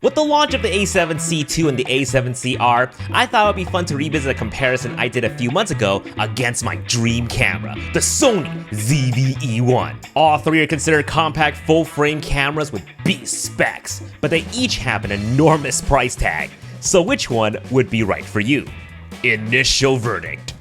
With the launch of the a7C II and the a7CR, I thought it would be fun to revisit a comparison I did a few months ago against my dream camera, the Sony ZV-E1. All three are considered compact full-frame cameras with beast specs, but they each have an enormous price tag. So which one would be right for you? Initial verdict.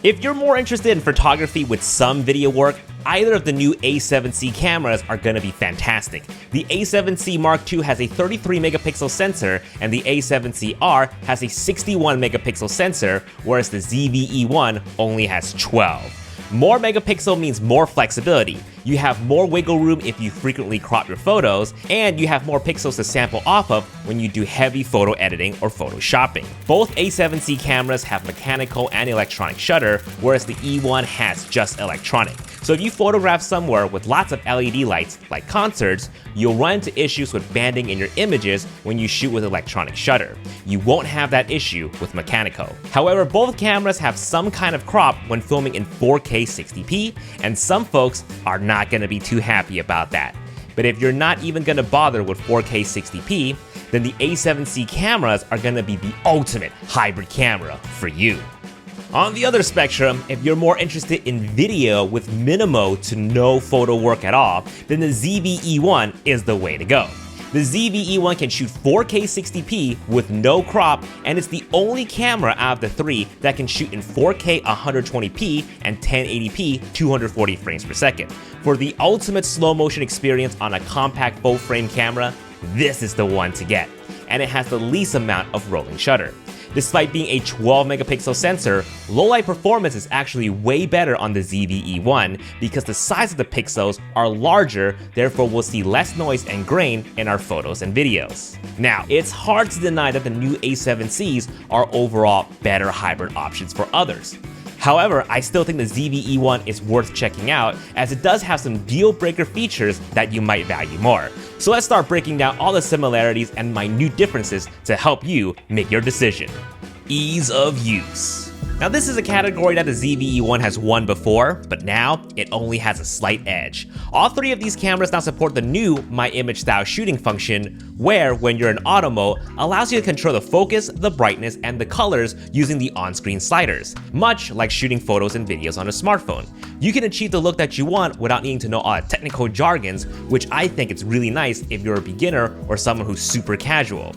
If you're more interested in photography with some video work, either of the new a7C cameras are going to be fantastic. The a7C Mark II has a 33 megapixel sensor and the a7CR has a 61 megapixel sensor, whereas the ZV-E1 only has 12. More megapixel means more flexibility. You have more wiggle room if you frequently crop your photos, and you have more pixels to sample off of when you do heavy photo editing or photoshopping. Both a7C cameras have mechanical and electronic shutter, whereas the E1 has just electronic. So if you photograph somewhere with lots of LED lights, like concerts, you'll run into issues with banding in your images when you shoot with electronic shutter. You won't have that issue with mechanical. However, both cameras have some kind of crop when filming in 4K 60p, and some folks are not going to be too happy about that. But if you're not even going to bother with 4K 60p, then the a7C cameras are going to be the ultimate hybrid camera for you. On the other spectrum, if you're more interested in video with minimal to no photo work at all, then the ZV-E1 is the way to go. The ZV-E1 can shoot 4K 60p with no crop, and it's the only camera out of the three that can shoot in 4K 120p and 1080p 240 frames per second. For the ultimate slow motion experience on a compact full frame camera, this is the one to get, and it has the least amount of rolling shutter. Despite being a 12 megapixel sensor, low light performance is actually way better on the ZV-E1 because the size of the pixels are larger, therefore we'll see less noise and grain in our photos and videos. Now, it's hard to deny that the new a7Cs are overall better hybrid options for others. However, I still think the ZV-E1 is worth checking out, as it does have some deal-breaker features that you might value more. So let's start breaking down all the similarities and minute differences to help you make your decision. Ease of use. Now, this is a category that the ZV-E1 has won before, but now it only has a slight edge. All three of these cameras now support the new My Image Style shooting function, where, when you're in auto mode, allows you to control the focus, the brightness, and the colors using the on-screen sliders, much like shooting photos and videos on a smartphone. You can achieve the look that you want without needing to know all the technical jargons, which I think is really nice if you're a beginner or someone who's super casual.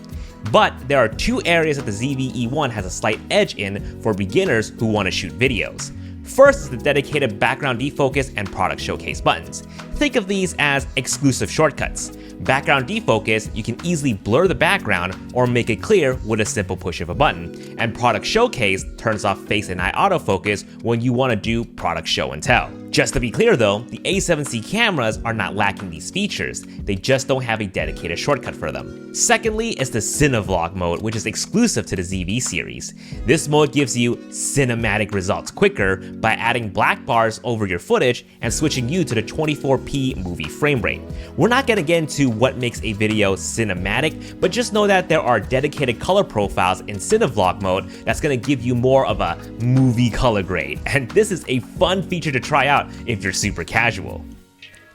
But there are two areas that the ZV-E1 has a slight edge in for beginners who want to shoot videos. First is the dedicated background defocus and product showcase buttons. Think of these as exclusive shortcuts. Background defocus, you can easily blur the background or make it clear with a simple push of a button. And product showcase turns off face and eye autofocus when you want to do product show and tell. Just to be clear though, the a7C cameras are not lacking these features, they just don't have a dedicated shortcut for them. Secondly is the Cinevlog mode, which is exclusive to the ZV series. This mode gives you cinematic results quicker by adding black bars over your footage and switching you to the 24p movie frame rate. We're not going to get into what makes a video cinematic, but just know that there are dedicated color profiles in Cinevlog mode that's going to give you more of a movie color grade, and this is a fun feature to try out if you're super casual.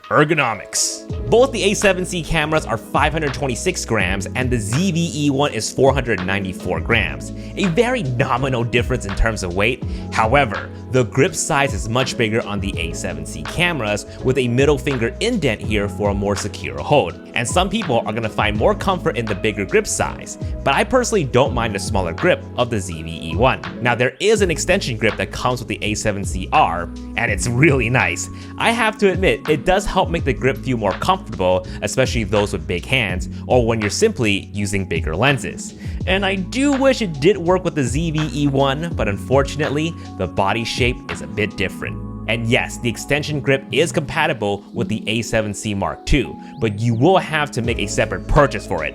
Ergonomics. Both the a7C cameras are 526 grams and the ZV-E1 is 494 grams, a very nominal difference in terms of weight. However, the grip size is much bigger on the a7C cameras, with a middle finger indent here for a more secure hold. And some people are going to find more comfort in the bigger grip size, but I personally don't mind the smaller grip of the ZV-E1. Now, there is an extension grip that comes with the a7CR, and it's really nice. I have to admit, it does help make the grip feel more comfortable, especially those with big hands or when you're simply using bigger lenses. And I do wish it did work with the ZV-E1, but unfortunately, the body shape is a bit different. And yes, the extension grip is compatible with the a7C Mark II, but you will have to make a separate purchase for it.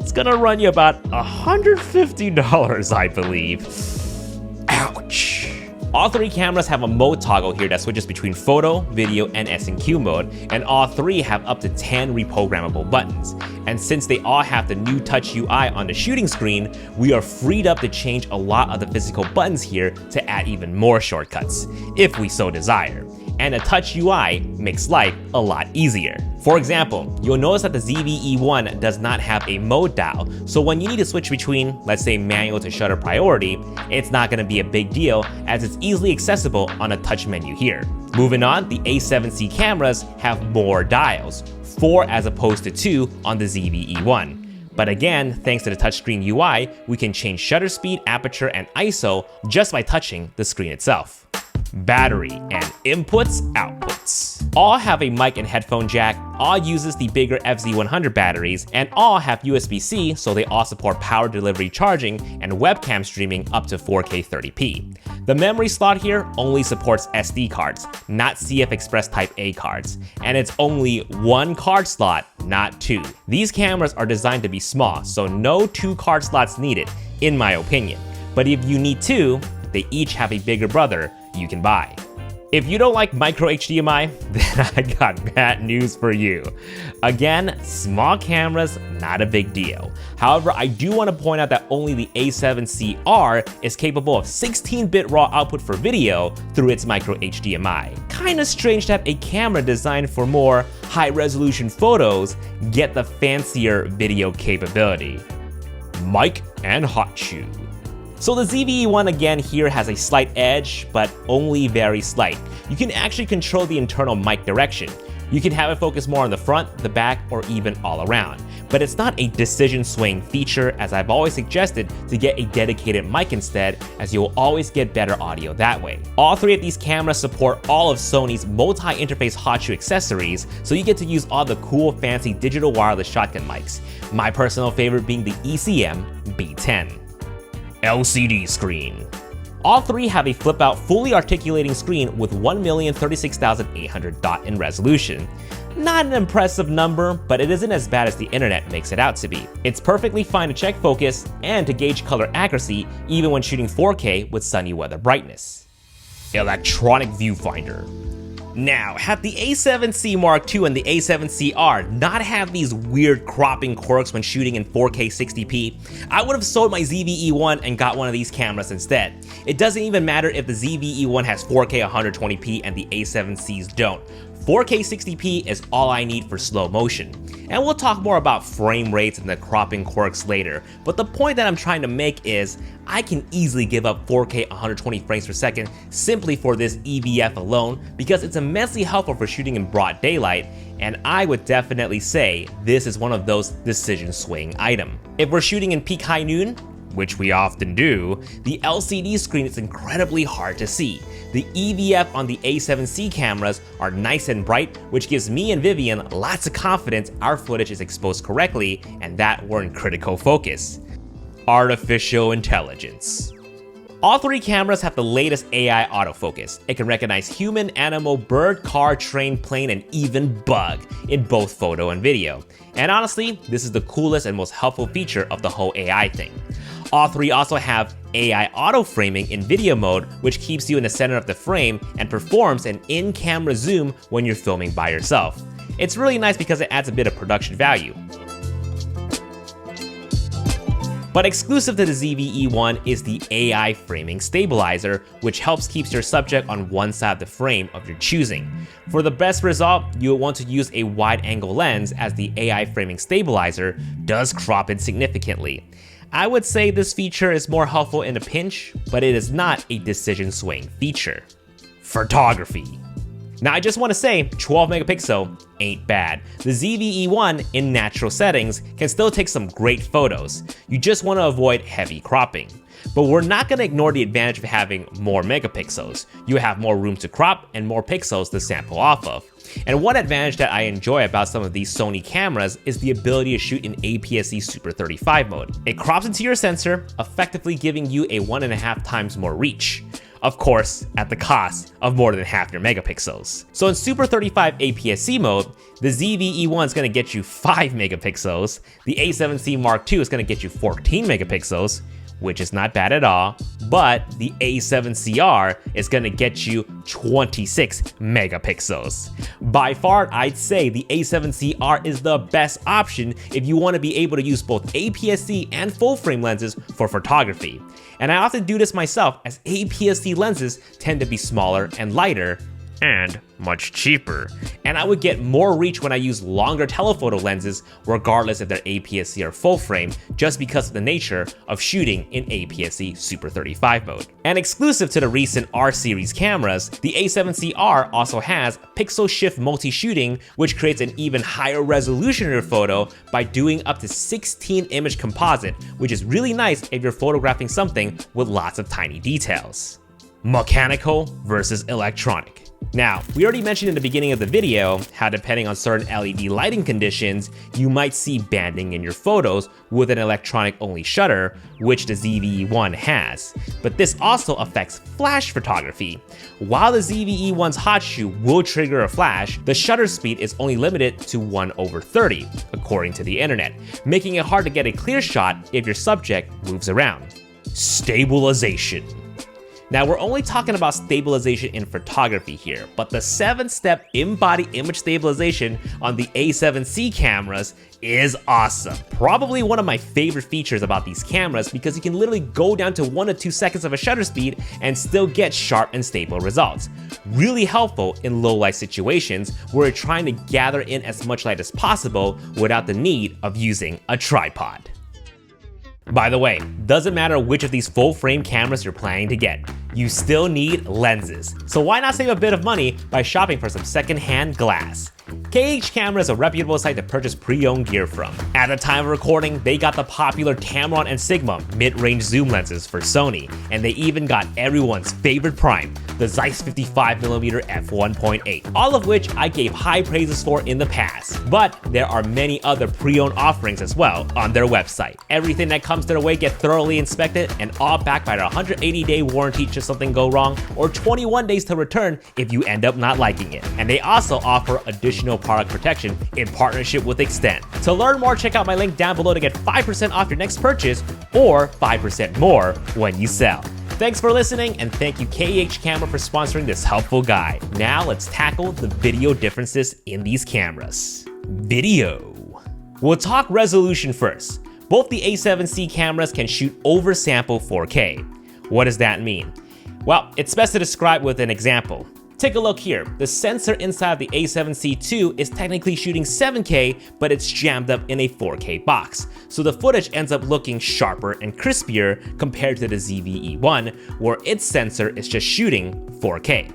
It's gonna run you about $150, I believe. Ouch. All three cameras have a mode toggle here that switches between photo, video, and S&Q mode, and all three have up to 10 reprogrammable buttons. And since they all have the new touch UI on the shooting screen, we are freed up to change a lot of the physical buttons here to add even more shortcuts, if we so desire. and a touch UI makes life a lot easier. For example, you'll notice that the ZV-E1 does not have a mode dial, so when you need to switch between, let's say, manual to shutter priority, it's not going to be a big deal as it's easily accessible on a touch menu here. Moving on, the a7C cameras have more dials, 4 as opposed to 2 on the ZV-E1. But again, thanks to the touchscreen UI, we can change shutter speed, aperture, and ISO just by touching the screen itself. Battery and inputs, outputs. All have a mic and headphone jack, all uses the bigger FZ100 batteries, and all have USB-C, so they all support power delivery charging and webcam streaming up to 4K 30p. The memory slot here only supports SD cards, not CF Express Type A cards, and it's only 1 card slot, not 2. These cameras are designed to be small, so no 2 card slots needed, in my opinion. But if you need 2, they each have a bigger brother you can buy. If you don't like micro HDMI, then I got bad news for you. Again, small cameras, not a big deal. However, I do want to point out that only the a7CR is capable of 16-bit raw output for video through its micro HDMI. Kinda strange to have a camera designed for more high-resolution photos get the fancier video capability. Mic and Hotshoe. So the ZV-E1 again here has a slight edge, but only very slight. You can actually control the internal mic direction. You can have it focus more on the front, the back, or even all around. But it's not a decision swaying feature, as I've always suggested to get a dedicated mic instead, as you'll always get better audio that way. All 3 of these cameras support all of Sony's multi-interface Hotshoe accessories, so you get to use all the cool fancy digital wireless shotgun mics. My personal favorite being the ECM B10. LCD screen. All 3 have a flip-out, fully articulating screen with 1,036,800 dot in resolution. Not an impressive number, but it isn't as bad as the internet makes it out to be. It's perfectly fine to check focus and to gauge color accuracy even when shooting 4K with sunny weather brightness. Electronic viewfinder. Now, had the a7C Mark II and the a7CR not have these weird cropping quirks when shooting in 4K 60p, I would have sold my ZV-E1 and got one of these cameras instead. It doesn't even matter if the ZV-E1 has 4K 120p and the a7Cs don't. 4K 60p is all I need for slow motion. And we'll talk more about frame rates and the cropping quirks later, but the point that I'm trying to make is I can easily give up 4K 120 frames per second simply for this EVF alone because it's immensely helpful for shooting in broad daylight, and I would definitely say this is one of those decision swaying items. If we're shooting in peak high noon, which we often do, the LCD screen is incredibly hard to see. The EVF on the a7C cameras are nice and bright, which gives me and Vivian lots of confidence our footage is exposed correctly and that we're in critical focus. Artificial intelligence. All 3 cameras have the latest AI autofocus. It can recognize human, animal, bird, car, train, plane, and even bug in both photo and video. And honestly, this is the coolest and most helpful feature of the whole AI thing. All 3 also have AI auto framing in video mode, which keeps you in the center of the frame and performs an in-camera zoom when you're filming by yourself. It's really nice because it adds a bit of production value. But exclusive to the ZV-E1 is the AI Framing Stabiizer, which helps keep your subject on one side of the frame of your choosing. For the best result, you will want to use a wide-angle lens, as the AI Framing Stabiizer does crop in significantly. I would say this feature is more helpful in a pinch, but it is not a decision-swaying feature. Photography. Now I just want to say, 12 megapixel ain't bad. The ZV-E1 in natural settings can still take some great photos. You just want to avoid heavy cropping. But we're not going to ignore the advantage of having more megapixels. You have more room to crop and more pixels to sample off of. And one advantage that I enjoy about some of these Sony cameras is the ability to shoot in APS-C Super 35 mode. It crops into your sensor, effectively giving you a 1.5 times more reach. Of course, at the cost of more than half your megapixels. So in Super 35 APS-C mode, the ZV-E1 is going to get you 5 megapixels, the a7C Mark II is going to get you 14 megapixels, which is not bad at all, but the a7CR is going to get you 26 megapixels. By far, I'd say the a7CR is the best option if you want to be able to use both APS-C and full-frame lenses for photography. And I often do this myself, as APS-C lenses tend to be smaller and lighter, and much cheaper. And I would get more reach when I use longer telephoto lenses, regardless if they're APS-C or full frame, just because of the nature of shooting in APS-C Super 35 mode. And exclusive to the recent R series cameras, the a7CR also has pixel shift multi-shooting, which creates an even higher resolution in your photo by doing up to 16 image composite, which is really nice if you're photographing something with lots of tiny details. Mechanical versus electronic. Now, we already mentioned in the beginning of the video how depending on certain LED lighting conditions, you might see banding in your photos with an electronic-only shutter, which the ZV-E1 has. But this also affects flash photography. While the ZV-E1's Hotshoe will trigger a flash, the shutter speed is only limited to 1/30, according to the internet, making it hard to get a clear shot if your subject moves around. Stabilization. Now, we're only talking about stabilization in photography here, but the 7-step in-body image stabilization on the a7C cameras is awesome. Probably one of my favorite features about these cameras because you can literally go down to 1 to 2 seconds of a shutter speed and still get sharp and stable results. Really helpful in low light situations where you're trying to gather in as much light as possible without the need of using a tripod. By the way, doesn't matter which of these full frame cameras you're planning to get, you still need lenses. So why not save a bit of money by shopping for some secondhand glass? KH Camera is a reputable site to purchase pre-owned gear from. At the time of recording, they got the popular Tamron and Sigma mid-range zoom lenses for Sony, and they even got everyone's favorite prime, the Zeiss 55mm f1.8, all of which I gave high praises for in the past. But there are many other pre-owned offerings as well on their website. Everything that comes their way gets thoroughly inspected and all backed by their 180-day warranty should something go wrong, or 21 days to return if you end up not liking it. And they also offer additional product protection in partnership with Extend. To learn more, check out my link down below to get 5% off your next purchase or 5% more when you sell. Thanks for listening, and thank you KH Camera for sponsoring this helpful guide. Now let's tackle the video differences in these cameras. Video. We'll talk resolution first. Both the a7C cameras can shoot oversample 4K. What does that mean? Well, it's best to describe with an example. Take a look here. The sensor inside of the a7C II is technically shooting 7K, but it's jammed up in a 4K box. So the footage ends up looking sharper and crispier compared to the ZV-E1, where its sensor is just shooting 4K.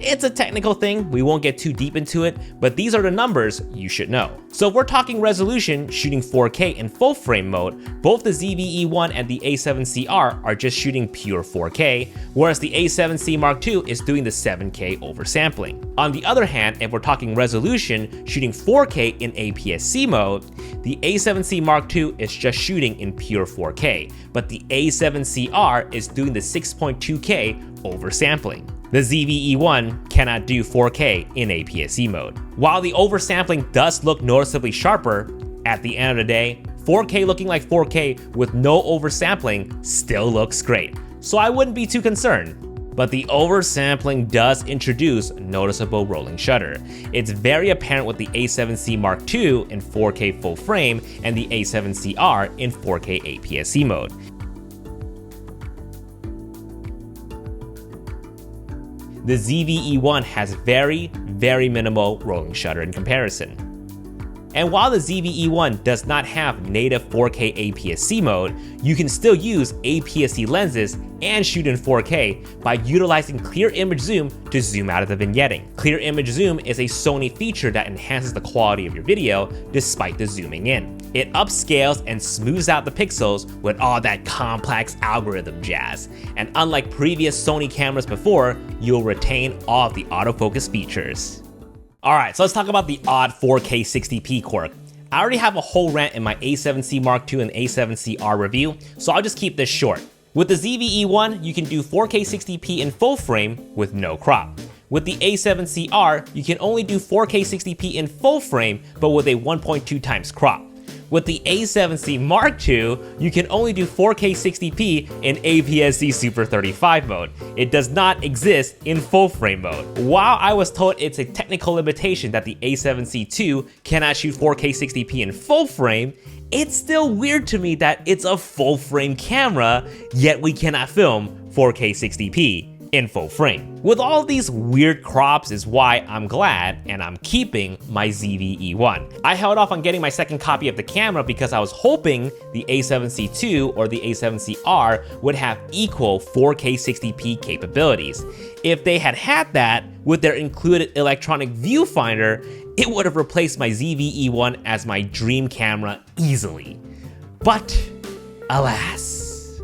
It's a technical thing, we won't get too deep into it, but these are the numbers you should know. So if we're talking resolution, shooting 4K in full frame mode, both the ZV-E1 and the a7CR are just shooting pure 4K, whereas the a7C Mark II is doing the 7K oversampling. On the other hand, if we're talking resolution, shooting 4K in APS-C mode, the a7C Mark II is just shooting in pure 4K, but the a7CR is doing the 6.2K oversampling. The ZV-E1 cannot do 4K in APS-C mode. While the oversampling does look noticeably sharper, at the end of the day, 4K looking like 4K with no oversampling still looks great, so I wouldn't be too concerned. But the oversampling does introduce noticeable rolling shutter. It's very apparent with the a7C Mark II in 4K full frame and the a7CR in 4K APS-C mode. The ZV-E1 has very minimal rolling shutter in comparison. And while the ZV-E1 does not have native 4K APS-C mode, you can still use APS-C lenses and shoot in 4K by utilizing clear image zoom to zoom out of the vignetting. Clear image zoom is a Sony feature that enhances the quality of your video despite the zooming in. It upscales and smooths out the pixels with all that complex algorithm jazz. And unlike previous Sony cameras before, you'll retain all of the autofocus features. Alright, so let's talk about the odd 4K 60p quirk. I already have a whole rant in my a7C Mark II and a7CR review, so I'll just keep this short. With the ZV-E1, you can do 4K 60p in full frame with no crop. With the a7CR, you can only do 4K 60p in full frame, but with a 1.2 times crop. With the a7C Mark II, you can only do 4K 60p in APS-C Super 35 mode. It does not exist in full frame mode. While I was told it's a technical limitation that the a7C II cannot shoot 4K 60p in full frame, it's still weird to me that it's a full frame camera, yet we cannot film 4K 60p in full frame. With all of these weird crops is why I'm glad and I'm keeping my ZV-E1. I held off on getting my second copy of the camera because I was hoping the a7C II or the a7CR would have equal 4K 60p capabilities. If they had that with their included electronic viewfinder, it would have replaced my ZV-E1 as my dream camera easily. But alas.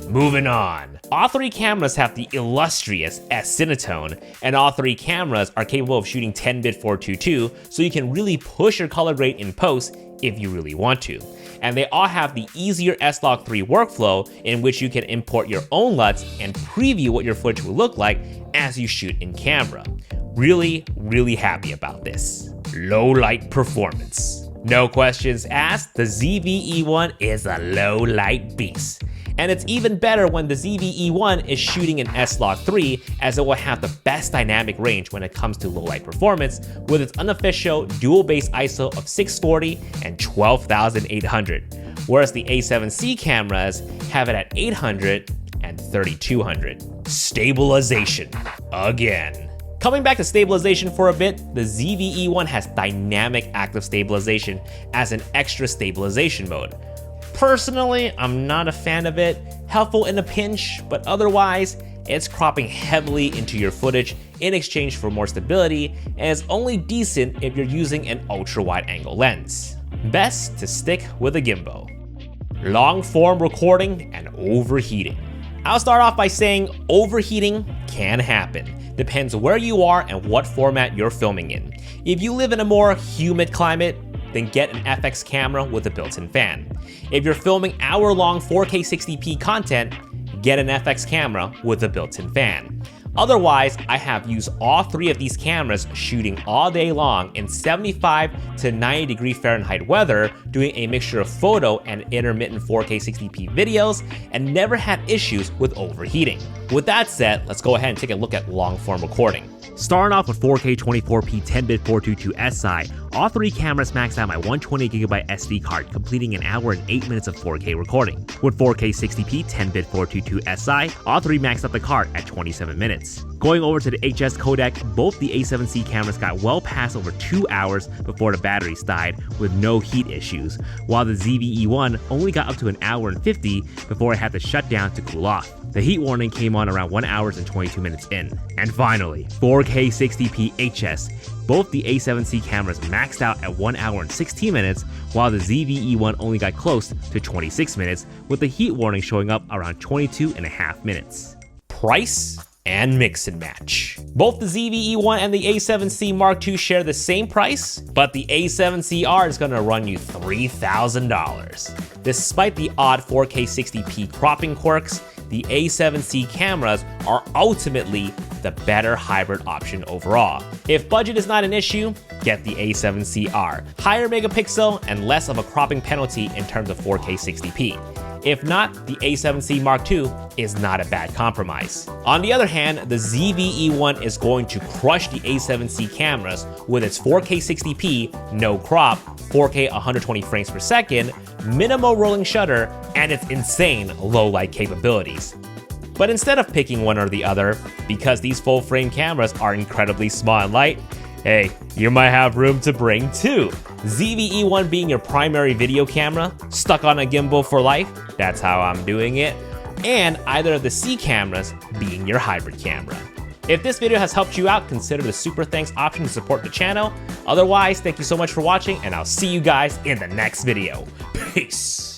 Moving on. All three cameras have the illustrious S-Cinetone, and all three cameras are capable of shooting 10-bit 422, so you can really push your color rate in post if you really want to. And they all have the easier S-Log3 workflow in which you can import your own LUTs and preview what your footage will look like as you shoot in camera. Really happy about this. Low light performance. No questions asked, the ZV-E1 is a low light beast. And it's even better when the ZV-E1 is shooting in S-Log3, as it will have the best dynamic range when it comes to low light performance with its unofficial dual base ISO of 640 and 12,800, whereas the a7C cameras have it at 800 and 3200. Stabilization again. Coming back to stabilization for a bit, the ZV-E1 has dynamic active stabilization as an extra stabilization mode. Personally, I'm not a fan of it, helpful in a pinch, but otherwise, it's cropping heavily into your footage in exchange for more stability, and is only decent if you're using an ultra-wide angle lens. Best to stick with a gimbal. Long form recording and overheating. I'll start off by saying overheating can happen. Depends where you are and what format you're filming in. If you live in a more humid climate, then get an FX camera with a built-in fan. If you're filming hour-long 4K 60p content, get an FX camera with a built-in fan. Otherwise, I have used all three of these cameras shooting all day long in 75 to 90 degree Fahrenheit weather, doing a mixture of photo and intermittent 4K 60p videos, and never had issues with overheating. With that said, let's go ahead and take a look at long-form recording. Starting off with 4K 24p 10-bit 422 SI, all three cameras maxed out my 128GB SD card, completing an hour and 8 minutes of 4K recording. With 4K 60p 10-bit 422 SI, all three maxed out the card at 27 minutes. Going over to the HS codec, both the a7C cameras got well past over 2 hours before the batteries died with no heat issues, while the ZV-E1 only got up to an hour and 50 before it had to shut down to cool off. The heat warning came on around 1 hour and 22 minutes in. And finally, 4K 60p HS. Both the a7C cameras maxed out at 1 hour and 16 minutes, while the ZV-E1 only got close to 26 minutes, with the heat warning showing up around 22.5 minutes. Price and mix and match. Both the ZV-E1 and the a7C Mark II share the same price, but the a7CR is gonna run you $3,000. Despite the odd 4K 60p cropping quirks, the a7C cameras are ultimately the better hybrid option overall. If budget is not an issue, get the a7CR. Higher megapixel and less of a cropping penalty in terms of 4K 60p. If not, the a7C Mark II is not a bad compromise. On the other hand, the ZV-E1 is going to crush the a7C cameras with its 4K 60p, no crop, 4K 120 frames per second, minimal rolling shutter, and its insane low light capabilities. But instead of picking one or the other, because these full frame cameras are incredibly small and light, hey, you might have room to bring two. ZV-E1 being your primary video camera, stuck on a gimbal for life, that's how I'm doing it, and either of the C cameras being your hybrid camera. If this video has helped you out, consider the super thanks option to support the channel. Otherwise, thank you so much for watching, and I'll see you guys in the next video. Peace.